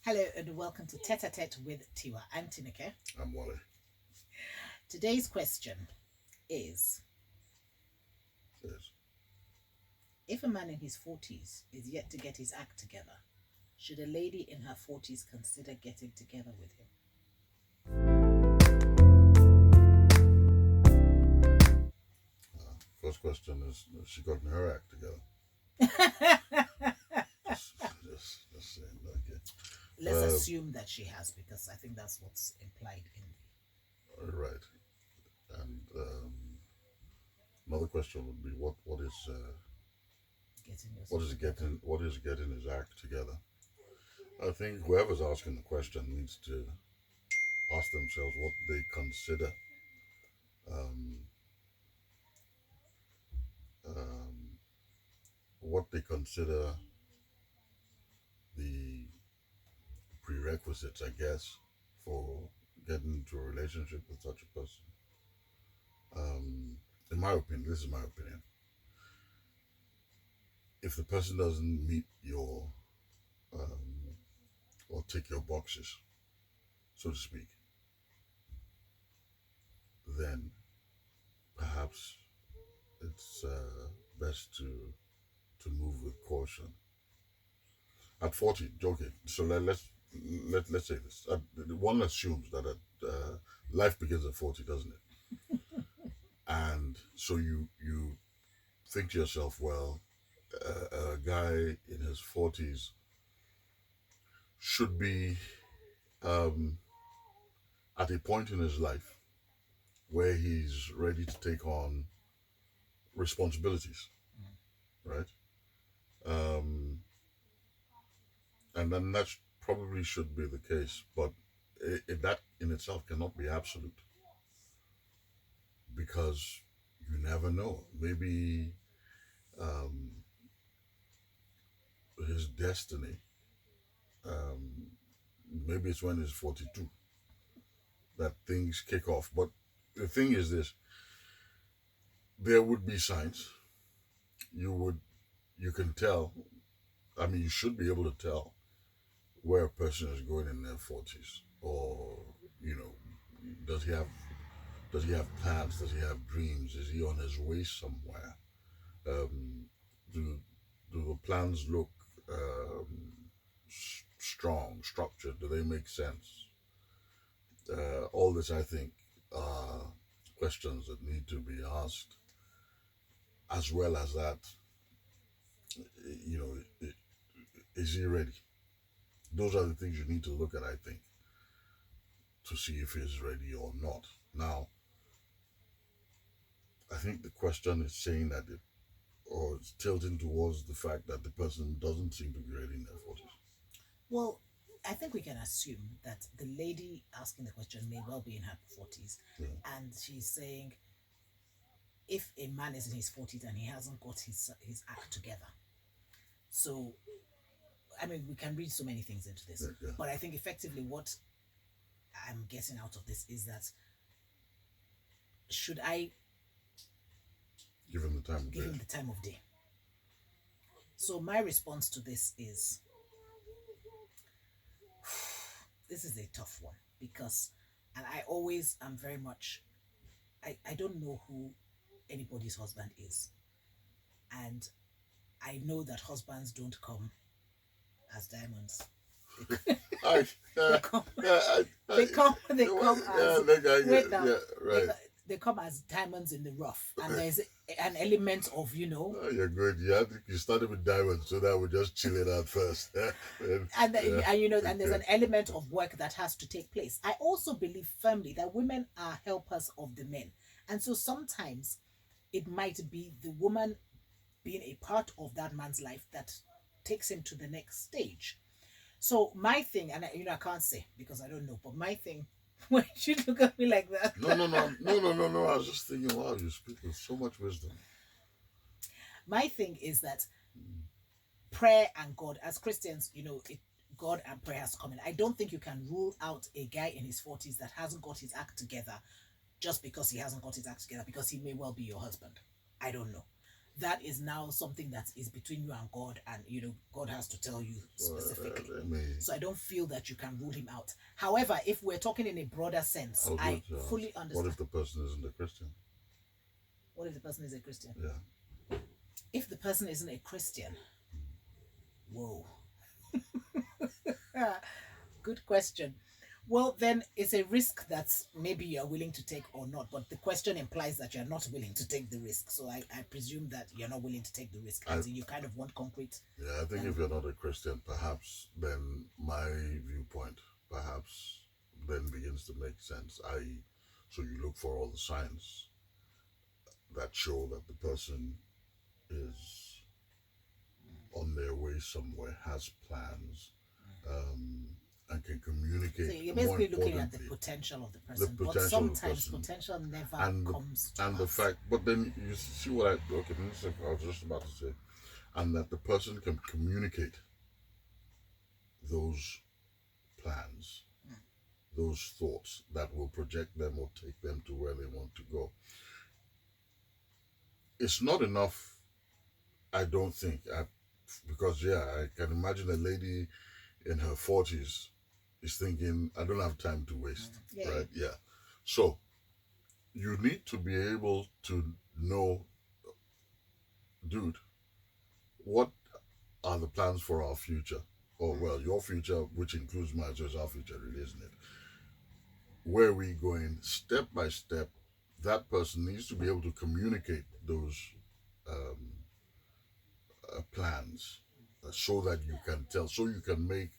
Hello and welcome to Tête-à-tête with Tiwa. I'm Tineke. I'm Wally. Today's question is, Yes. if a man in his 40s is yet to get his act together, should a lady in her 40s consider getting together with him? First question is she gotten her act together? Just saying. Okay. Let's assume that she has, because I think that's what's implied in Right. And another question would be what is getting yourself what is getting his act together? I think whoever's asking the question needs to ask themselves what they consider um, um, what they consider the prerequisites, I guess, for getting into a relationship with such a person. In my opinion, this is my opinion. If the person doesn't meet your or tick your boxes, so to speak, then perhaps it's best to move with caution. At 40, okay. So let's say this. One assumes that life begins at 40, doesn't it? And so you think to yourself, well, a guy in his 40s should be at a point in his life where he's ready to take on responsibilities, right? And then that probably should be the case, but that in itself cannot be absolute, because you never know. Maybe his destiny, um, maybe it's when he's 42 that things kick off. But the thing is this: there would be signs. You can tell. I mean, you should be able to tell where a person is going in their 40s, or does he have plans? Does he have dreams? Is he on his way somewhere? Um, do do the plans look strong, structured? Do they make sense? All this, I think, are questions that need to be asked, as well as that. You know, is he ready? Those are the things you need to look at, I think, to see if he's ready or not. Now, I think the question is saying that or it's tilting towards the fact that the person doesn't seem to be ready in their 40s. Well, I think we can assume that the lady asking the question may well be in her 40s, Yeah. and she's saying, if a man is in his 40s and he hasn't got his act together. So, I mean, we can read so many things into this, Yeah. but I think effectively what I'm getting out of this is that, should I Give him the time of give day. him the time of day? So my response to this is, this is a tough one, because, and I always am very much, I don't know who anybody's husband is, and I know that husbands don't come as diamonds. I, They come, I, they come, they come as, wait now, yeah, right. they come as diamonds in the rough, and there's an element of, Oh, you're good. Yeah, I think you started with diamonds, so that we're just chilling out first. and there's an element of work that has to take place. I also believe firmly that women are helpers of the men, and so sometimes it might be the woman being a part of that man's life that takes him to the next stage. So my thing, and I can't say because I don't know, but my thing, why you look at me like that? No. I was just thinking, wow, you speak with so much wisdom. My thing is that prayer and God, as Christians, God and prayer has come in. I don't think you can rule out a guy in his 40s that hasn't got his act together just because he hasn't got his act together, because he may well be your husband. I don't know. that is now something that is between you and God, and God has to tell you specifically. So I don't feel that you can rule him out. However, if we're talking in a broader sense, I fully understand. What if the person isn't a Christian? What if the person is a Christian? Yeah. If the person isn't a Christian, whoa. Good question. Well, then it's a risk that maybe you're willing to take or not. But the question implies that you're not willing to take the risk. So I presume that you're not willing to take the risk. And so you kind of want concrete. Yeah, I think if you're not a Christian, perhaps then my viewpoint perhaps then begins to make sense. So you look for all the signs that show that the person is on their way somewhere, has plans, and can communicate. So you're basically looking at the potential of the person, but sometimes potential never comes to us. The fact, but then you see what I was just about to say, and that the person can communicate those plans, those thoughts that will project them or take them to where they want to go. It's not enough, I don't think, because I can imagine a lady in her 40s is thinking, I don't have time to waste, right? Yeah. So you need to be able to know, dude, what are the plans for our future? Or, well, your future, which includes mine, so it's our future, really, isn't it? Where are we going? Step by step, that person needs to be able to communicate those plans so that you can tell, so you can make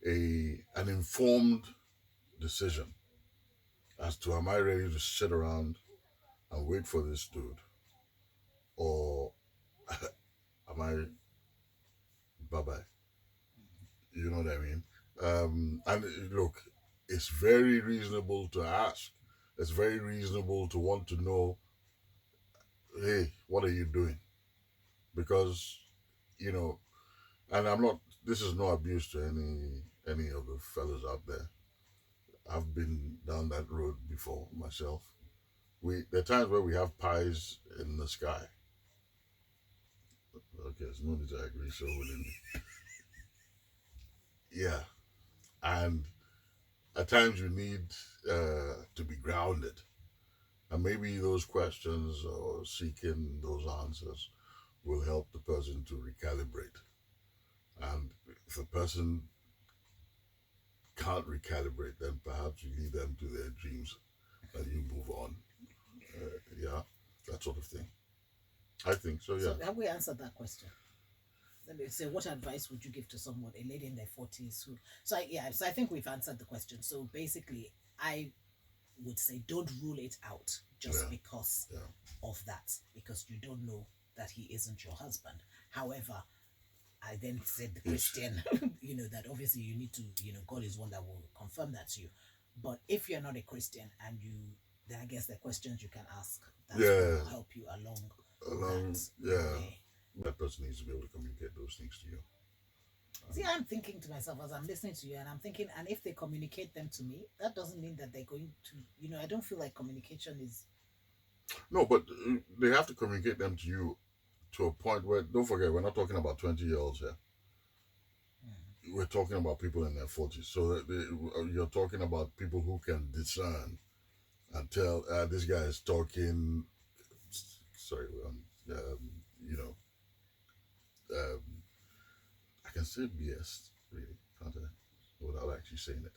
an informed decision as to, am I ready to sit around and wait for this dude, or am I bye-bye? You know what I mean? And look, it's very reasonable to ask. It's very reasonable to want to know, hey, what are you doing? Because, and I'm not, this is no abuse to any of the fellas out there. I've been down that road before myself. There are times where we have pies in the sky. Okay, there's no need to agree so willingly. Yeah. And at times you need to be grounded. And maybe those questions or seeking those answers will help the person to recalibrate. And if the person can't recalibrate, then perhaps you lead them to their dreams and you move on. That sort of thing. I think so, yeah. So have we answered that question? Let me say, what advice would you give to someone, a lady in their 40s who... So I think we've answered the question. So basically, I would say don't rule it out just because of that, because you don't know that he isn't your husband. However, I then said the Christian, that obviously you need to, God is one that will confirm that to you. But if you're not a Christian and then I guess there are questions you can ask that will help you along that person needs to be able to communicate those things to you. See, I'm thinking to myself as I'm listening to you, and I'm thinking, and if they communicate them to me, that doesn't mean that they're going to, I don't feel like communication is... No, but they have to communicate them to you to a point where, don't forget, we're not talking about 20-year-olds here. We're talking about people in their 40s. So you're talking about people who can discern and tell, this guy is talking, I can say BS, really, can't I? Without actually saying it.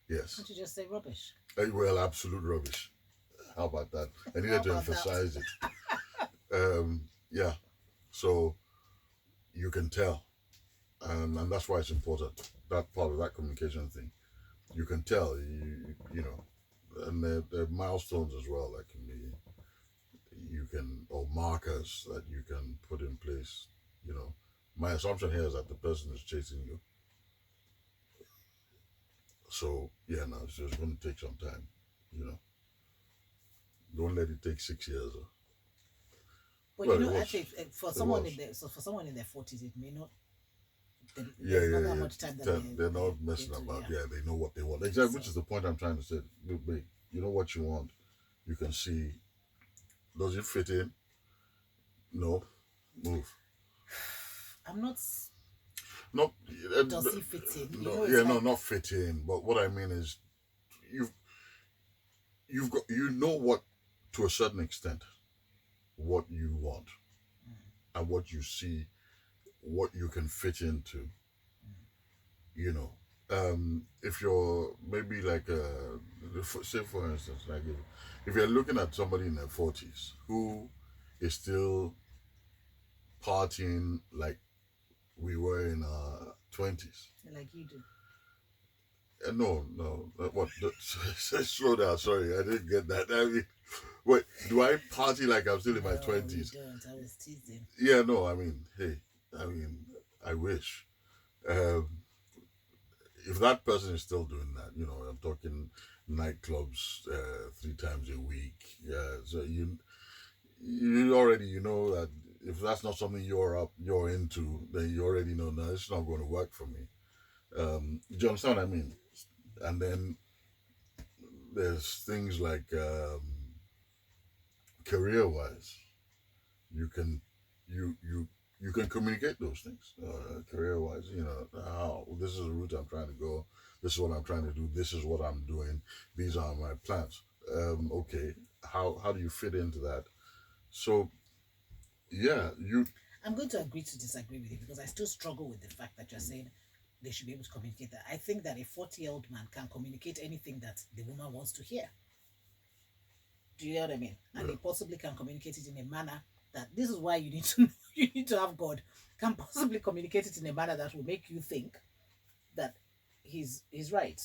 Yes. Can't you just say rubbish? Well, absolute rubbish. How about that? I needed to emphasize it. So you can tell. And that's why it's important, that part of that communication thing. You can tell, and there are milestones as well that can be, or markers that you can put in place, My assumption here is that the person is chasing you. So, it's just going to take some time, Don't let it take 6 years. But actually, for someone in their 40s, it may not. Not that much time they're not messing about. They know what they want. Exactly, which is the point I'm trying to say. Look, you know what you want. You can see. Does it fit in? No. move. I'm not. Not Does he fit in? You no, know, it's yeah, like, no, not fit in. But what I mean is, you've you've got, you know what, to a certain extent, what you want and what you see, what you can fit into. You know, if you're maybe like say for instance, like if you're looking at somebody in their 40s who is still partying like we were in our 20s. like you do. No, no. What? Slow down. Sorry, I didn't get that. I mean, wait. Do I party like I'm still in my No, you 20s? don't. I was teasing. Yeah, no. I mean, hey. I mean, I wish. Um, if that person is still doing that, you know, I'm talking nightclubs 3 times a week. Yeah, so you already, you know that if that's not something you're into, then you already know, no, it's not going to work for me. Do you understand what I mean? And then there's things like career wise, you can you can communicate those things career wise. You know, how this is the route I'm trying to go. This is what I'm trying to do. This is what I'm doing. These are my plans. Okay, how do you fit into that? So yeah, you I'm going to agree to disagree with you because I still struggle with the fact that you're saying they should be able to communicate that. I think that a 40-year-old man can communicate anything that the woman wants to hear. Do you know what I mean? And yeah. they possibly can communicate it in a manner that this is why you need to you need to have God. Can possibly communicate it in a manner that will make you think that he's right,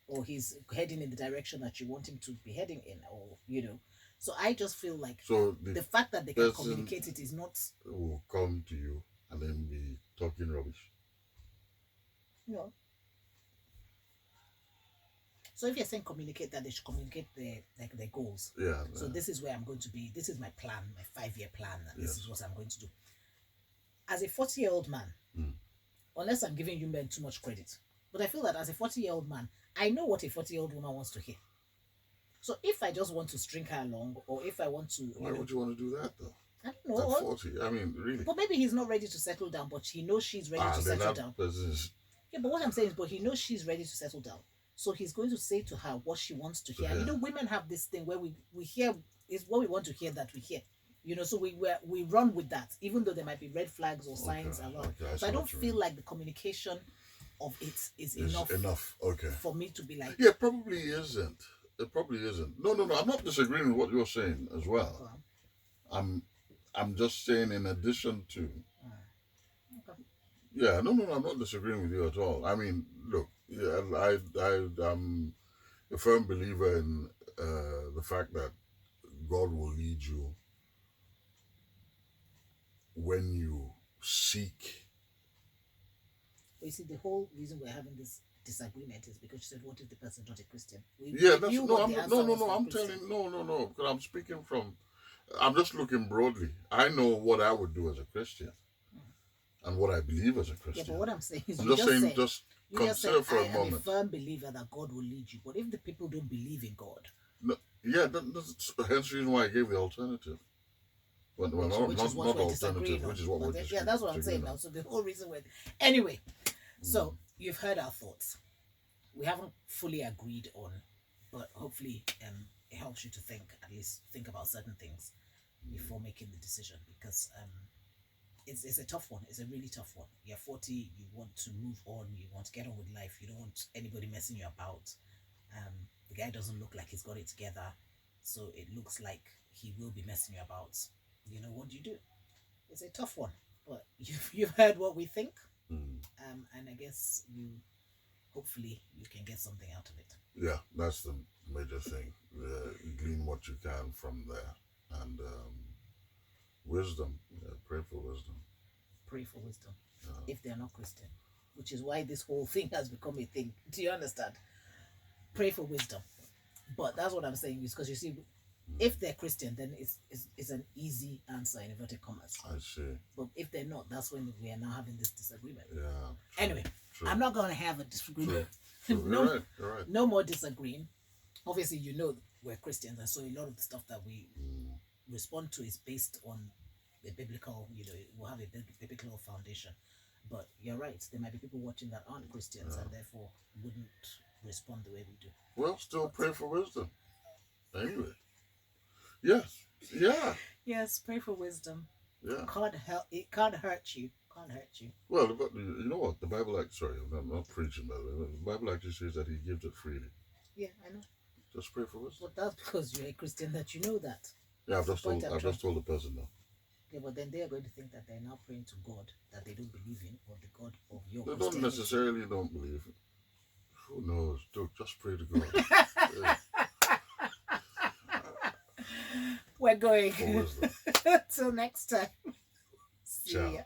or he's heading in the direction that you want him to be heading in, or you know. So I just feel like So the fact that they can communicate it is not, will come to you and then be talking rubbish. you know. So if you're saying communicate, that they should communicate their goals. Yeah. So this is where I'm going to be. This is my plan, my 5-year plan, and this is what I'm going to do. As a 40-year-old man, unless I'm giving you men too much credit, but I feel that as a 40-year-old man, I know what a 40-year-old woman wants to hear. So if I just want to string her along, or if I want to, Why would you want to do that though? I don't know. At 40, I mean, really. But maybe he's not ready to settle down, but he knows she's ready to settle down. Yeah, but what I'm saying is, but he knows she's ready to settle down. So he's going to say to her what she wants to hear. Yeah. You know, women have this thing where we hear is what we want to hear that we hear. You know, so we run with that, even though there might be red flags or signs around. Okay, so I don't feel like the communication of it is enough. Enough, okay. For me to be like, yeah, probably isn't. It probably isn't. No. I'm not disagreeing with what you're saying as well. I'm just saying in addition to. Okay. Yeah, no, I'm not disagreeing with you at all. I mean, look, yeah, I'm a firm believer in the fact that God will lead you when you seek. But you see, the whole reason we're having this disagreement is because you said, "What if the person's not a Christian?" Yeah, that's I'm telling no. Because I'm speaking from. I'm just looking broadly. I know what I would do as a Christian, and what I believe as a Christian. Yeah, but what I'm saying is, I'm just saying, just consider for a moment. I am a firm believer that God will lead you. But if the people don't believe in God, no, yeah, that's hence the reason why I gave the alternative. Which is what we're disagreeing on. Yeah, that's what I'm saying now. So the whole reason we're anyway. So you've heard our thoughts. We haven't fully agreed on, but hopefully it helps you to think, at least think about certain things before making the decision, because it's a tough one. It's a really tough one. You're 40, you want to move on, you want to get on with life, you don't want anybody messing you about. The guy doesn't look like he's got it together, so it looks like he will be messing you about. You know, what do you do? It's a tough one, but you've heard what we think, and I guess hopefully you can get something out of it. Yeah, that's the major thing. Glean what you can from there, and wisdom. Yeah, pray for wisdom. Pray for wisdom. If they're not Christian, which is why this whole thing has become a thing. Do you understand? Pray for wisdom. But that's what I'm saying, is because you see, if they're Christian, then it's an easy answer in inverted commas. I see. But if they're not, that's when we are now having this disagreement. Yeah. True, anyway, true. I'm not going to have a disagreement. True. No, you're right. No more disagreeing. Obviously, you know we're Christians, and so a lot of the stuff that we respond to is based on a biblical, it will have a biblical foundation. But you're right. There might be people watching that aren't Christians and therefore wouldn't respond the way we do. Well, still pray for wisdom. Anyway. Yes. Yeah. Yes, pray for wisdom. Yeah. It can't hurt you. Can't hurt you. Well, you know what? The Bible, sorry, I'm not preaching, but the Bible actually says that He gives it freely. Yeah, I know. Just pray for wisdom. But that's because you're a Christian that you know that. Yeah, I've just told the person now. Yeah, but then they are going to think that they're now praying to God that they don't believe in, or the God of your They Christianity. don't necessarily don't believe it. Who knows? Just pray to God. Yeah. We're going. For wisdom. Till next time. See Ciao. ya.